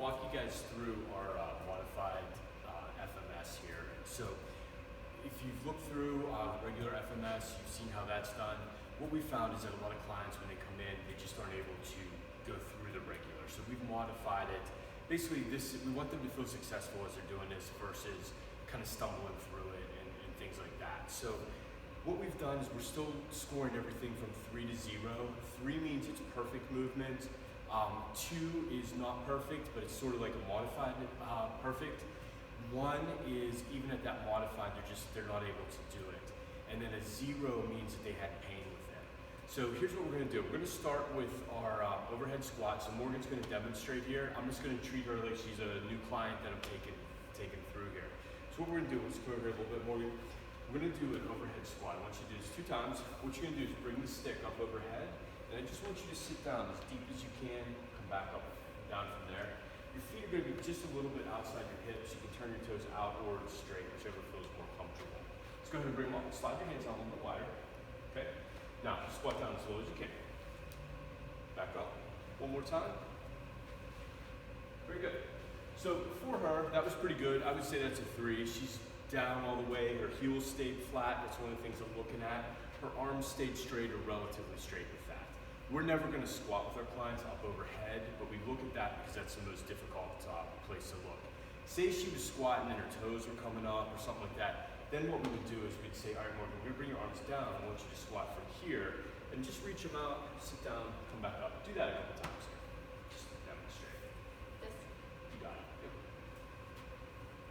walk you guys through our modified FMS here. So if you've looked through regular FMS, you've seen how that's done. What we found is that a lot of clients, when they come in, they just aren't able to go through the regular. So we've modified it. Basically, we want them to feel successful as they're doing this versus kind of stumbling through it and things like that. So what we've done is we're still scoring everything from 3 to 0. 3 means it's perfect movement. 2 is not perfect, but it's sort of like a modified perfect. 1 is even at that modified, they're not able to do it. And then a 0 means that they had pain with it. So here's what we're gonna do. We're gonna start with our overhead squat. So Morgan's gonna demonstrate here. I'm just gonna treat her like she's a new client that I'm taking through here. So what we're gonna do, let's go over here a little bit, Morgan. We're gonna do an overhead squat. I want you to do this 2 times. What you're gonna do is bring the stick up overhead, and I just want you to sit down as deep as you can, come back up and down from there. Your feet are gonna be just a little bit outside your hips. You can turn your toes out or straight, whichever feels more comfortable. Let's go ahead and bring them up. Slide your hands out a little bit wider. Okay? Now, squat down as low as you can. Back up. One more time. Very good. So for her, that was pretty good. I would say that's a 3. She's down all the way. Her heels stayed flat. That's one of the things I'm looking at. Her arms stayed straight or relatively straight with that. We're never going to squat with our clients up overhead, but we look at that because that's the most difficult place to look. Say she was squatting and her toes were coming up or something like that, then what we would do is we'd say, all right, Morgan, we're going to bring your arms down. I want you to squat from here and just reach them out, sit down, come back up. Do that a couple times here. Just demonstrate. You got it. Yep.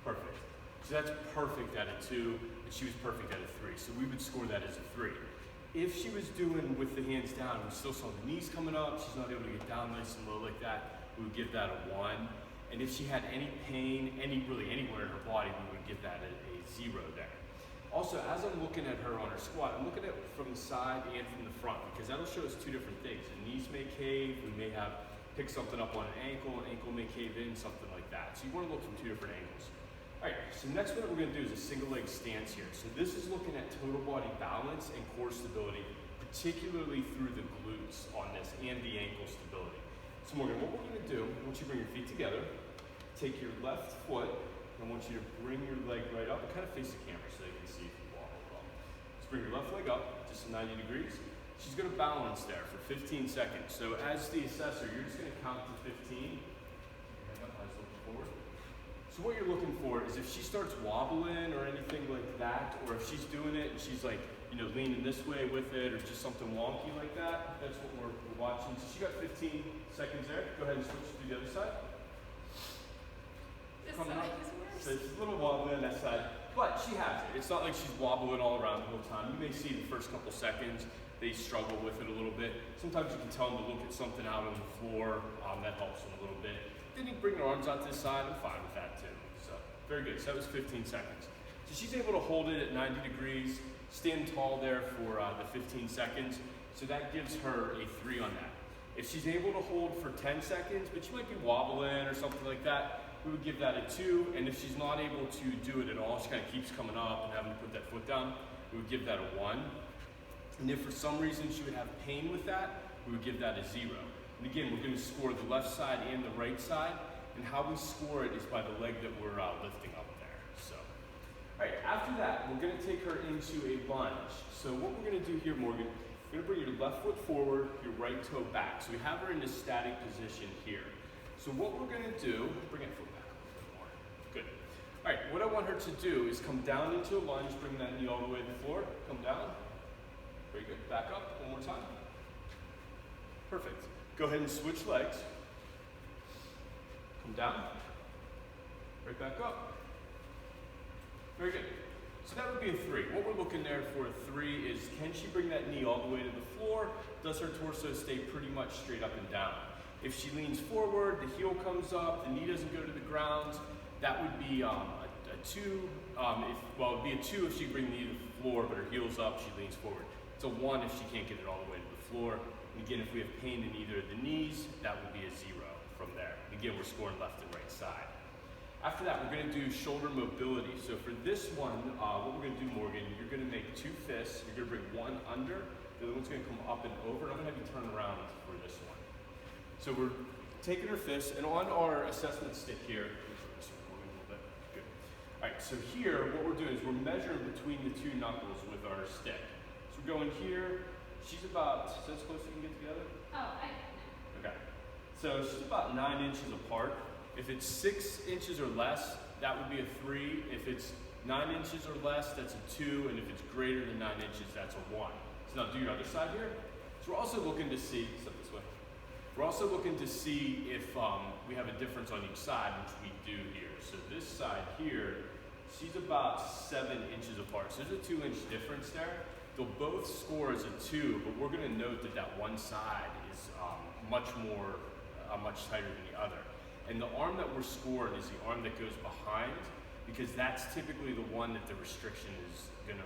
Perfect. So that's perfect at a 2, and she was perfect at a 3. So we would score that as a 3. If she was doing with the hands down, we still saw the knees coming up, she's not able to get down nice and low like that, we would give that a 1. And if she had any pain, really anywhere in her body, we would give that a 0 there. Also, as I'm looking at her on her squat, I'm looking at it from the side and from the front, because that'll show us 2 different things. The knees may cave, we may have picked something up on an ankle may cave in, something like that. So you want to look from 2 different angles. All right, so next what we're going to do is a single leg stance here. So this is looking at total body balance and core stability, particularly through the glutes on this and the ankle stability. So Morgan, what we're going to do, I want you to bring your feet together, take your left foot, and I want you to bring your leg right up and kind of face the camera so they can see if you walk well. Just bring your left leg up, just 90 degrees. She's going to balance there for 15 seconds. So as the assessor, you're just going to count to 15. So what you're looking for is if she starts wobbling or anything like that, or if she's doing it and she's like, leaning this way with it or just something wonky like that, that's what we're watching. So she got 15 seconds there. Go ahead and switch to the other side. This side is worse. So it's a little wobbly on that side, but she has it. It's not like she's wobbling all around the whole time. You may see the first couple seconds, they struggle with it a little bit. Sometimes you can tell them to look at something out on the floor. That helps them a little bit. Then you bring her arms out to the side. I'm fine with that too. So very good. So that was 15 seconds. So she's able to hold it at 90 degrees, stand tall there for the 15 seconds. So that gives her a 3 on that. If she's able to hold for 10 seconds, but she might be wobbling or something like that, we would give that a 2. And if she's not able to do it at all, she kind of keeps coming up and having to put that foot down, we would give that a 1. And if for some reason she would have pain with that, we would give that a 0. And again, we're going to score the left side and the right side, and how we score it is by the leg that we're lifting up there. So, all right, after that, we're going to take her into a lunge. So what we're going to do here, Morgan, you're going to bring your left foot forward, your right toe back. So we have her in a static position here. So what we're going to do, bring that foot back a little bit more. Good. All right, what I want her to do is come down into a lunge, bring that knee all the way to the floor, come down. Very good. Back up, one more time. Perfect. Go ahead and switch legs. Come down. Right back up. Very good. So that would be a 3. What we're looking there for a 3 is, can she bring that knee all the way to the floor? Does her torso stay pretty much straight up and down? If she leans forward, the heel comes up, the knee doesn't go to the ground, that would be a 2. It'd be a 2 if she bring the knee to the floor, but her heel's up, she leans forward. It's a 1 if she can't get it all the way to the floor. And again, if we have pain in either of the knees, that would be a 0 from there. And again, we're scoring left and right side. After that, we're going to do shoulder mobility. So for this one, what we're going to do, Morgan, you're going to make 2 fists. You're going to bring one under, the other one's going to come up and over, and I'm going to have you turn around for this one. So we're taking her fist, and on our assessment stick here, good. All right, so here, what we're doing is we're measuring between the two knuckles with our stick. So we're going here, she's about, is that as close as you can get together? Okay. So she's about 9 inches apart. If it's 6 inches or less, that would be a 3. If it's 9 inches or less, that's a 2. And if it's greater than 9 inches, that's a 1. So now do your other side here. So we're also looking to see, step this way. We're also looking to see if we have a difference on each side, which we do here. So this side here, she's about 7 inches apart. So there's a 2-inch difference there. They'll both score as a 2, but we're gonna note that that one side is much tighter than the other. And the arm that we're scoring is the arm that goes behind, because that's typically the one that the restriction is gonna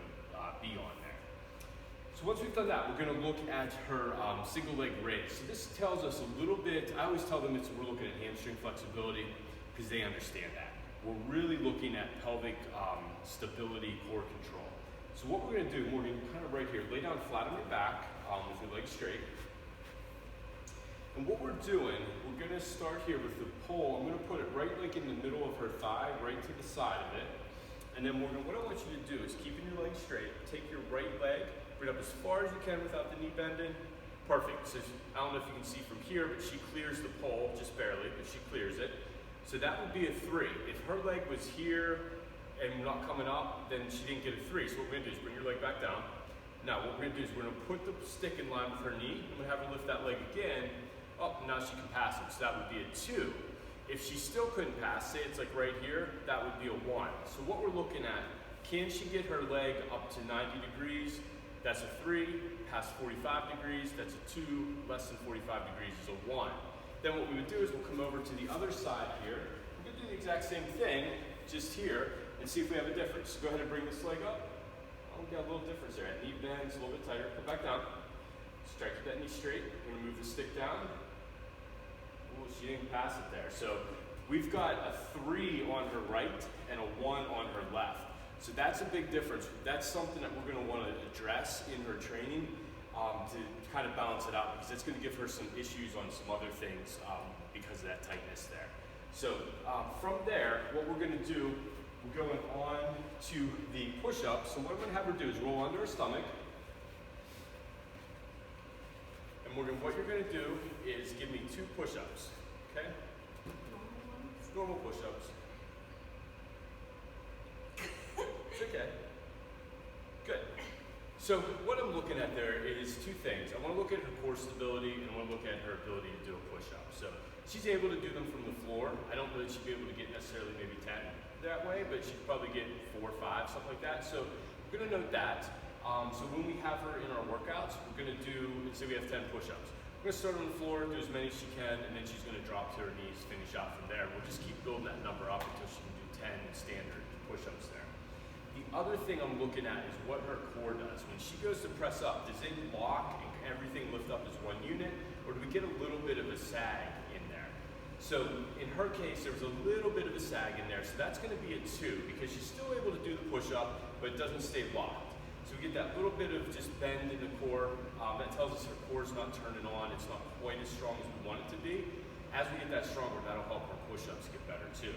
be on there. So once we've done that, we're gonna look at her single leg raise. So this tells us a little bit, I always tell them we're looking at hamstring flexibility, because they understand that. We're really looking at pelvic stability, core control. So what we're gonna do, we're gonna kind of right here, lay down flat on your back with your legs straight. And what we're doing, we're gonna start here with the pole. I'm gonna put it right like in the middle of her thigh, right to the side of it. And then what I want you to do is keeping your legs straight, take your right leg, bring it up as far as you can without the knee bending. Perfect. So I don't know if you can see from here, but she clears the pole, just barely, but she clears it. So that would be a 3. If her leg was here and not coming up, then she didn't get a 3. So what we're gonna do is bring your leg back down. Now what we're gonna do is we're gonna put the stick in line with her knee. I'm gonna have her lift that leg again. Oh, now she can pass it, so that would be a 2. If she still couldn't pass, say it's like right here, that would be a 1. So what we're looking at, can she get her leg up to 90 degrees? That's a 3. Past 45 degrees, that's a 2. Less than 45 degrees is a 1. Then what we would do is we'll come over to the other side here. We're gonna do the exact same thing, just here, and see if we have a difference. So go ahead and bring this leg up. Oh, we got a little difference there. Knee bends a little bit tighter, put back down. Strike that knee straight. We're gonna move the stick down. Ooh, she didn't pass it there. So we've got a 3 on her right and a 1 on her left. So that's a big difference. That's something that we're gonna wanna address in her training to kind of balance it out, because it's gonna give her some issues on some other things because of that tightness there. So from there, what we're gonna do, we're going on to the push-up. So what I'm gonna have her do is roll under her stomach. What you're going to do is give me 2 push-ups, okay? Normal push-ups. It's okay. Good. So what I'm looking at there is 2 things. I want to look at her core stability, and I want to look at her ability to do a push-up. So she's able to do them from the floor. I don't know that she'd be able to get necessarily maybe 10 that way, but she'd probably get 4 or 5, something like that. So we're going to note that. So when we have her in our workouts, we're gonna do, let's say we have 10 push-ups. We're gonna start on the floor, do as many as she can, and then she's gonna drop to her knees, finish out from there. We'll just keep building that number up until she can do 10 standard push-ups there. The other thing I'm looking at is what her core does. When she goes to press up, does it lock and everything lift up as one unit, or do we get a little bit of a sag in there? So in her case, there was a little bit of a sag in there, so that's gonna be a 2, because she's still able to do the push-up, but it doesn't stay locked. So we get that little bit of just bend in the core. That tells us her core's not turning on. It's not quite as strong as we want it to be. As we get that stronger, that'll help her push-ups get better too.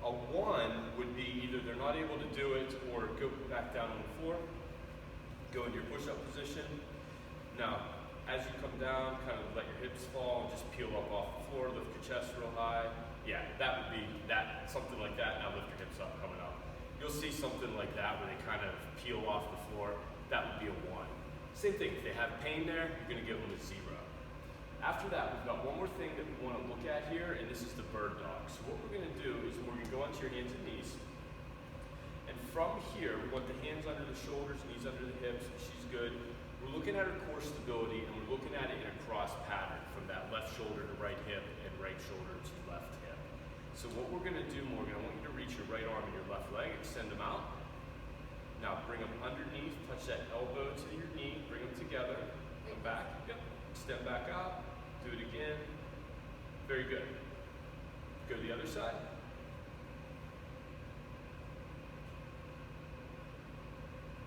A 1 would be either they're not able to do it or go back down on the floor, go into your push-up position. Now, as you come down, kind of let your hips fall and just peel up off the floor, lift your chest real high. Yeah, that would be that, something like that. Now lift your hips up, coming up. You'll see something like that where they kind of peel off the floor. That would be a 1. Same thing, if they have pain there, you're gonna give them a 0. After that, we've got one more thing that we wanna look at here, and this is the bird dog. So what we're gonna do is we're gonna go onto your hands and knees. And from here, we want the hands under the shoulders, knees under the hips. She's good. We're looking at her core stability, and we're looking at it in a cross pattern from that left shoulder to right hip and right shoulder to left hip. So what we're gonna do, Morgan, I want you to reach your right arm and your left leg, extend them out. Now bring them underneath, touch that elbow to your knee, bring them together, come back, yep, extend back out, do it again. Very good. Go to the other side.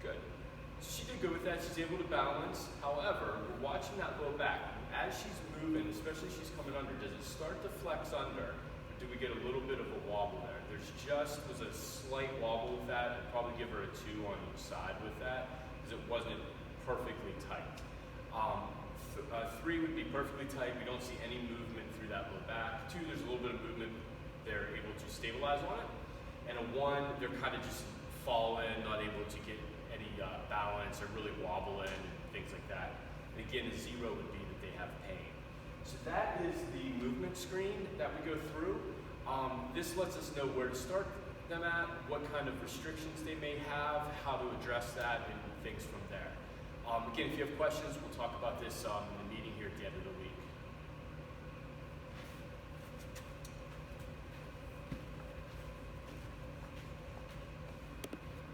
Good. So she did good with that. She's able to balance. However, we're watching that low back. As she's moving, especially she's coming under, does it start to flex under? Or do we get a little bit of a wobble there? Was a slight wobble with that. I'd probably give her a 2 on each side with that because it wasn't perfectly tight. 3 would be perfectly tight. We don't see any movement through that low back. 2, there's a little bit of movement. They're able to stabilize on it. And a 1, they're kind of just falling, not able to get any balance or really wobbling and things like that. And again, a 0 would be that they have pain. So that is the movement screen that we go through. This lets us know where to start them at, what kind of restrictions they may have, how to address that, and things from there. Again, if you have questions, we'll talk about this in the meeting here at the end of the week.